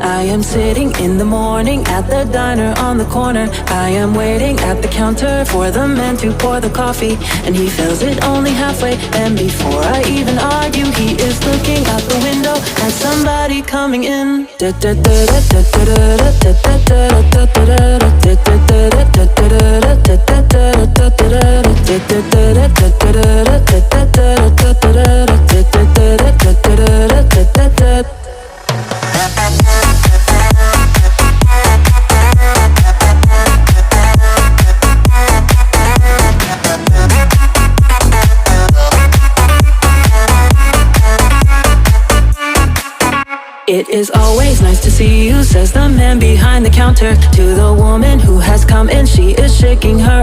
I am sitting in the morning at the diner on the corner. I am waiting at the counter for the man to pour the coffee, and he fills it only halfway. And before I even argue, he is looking out the window at somebody coming in. It is always nice to see you, says the man behind the counter to the woman who has come in. She is shaking her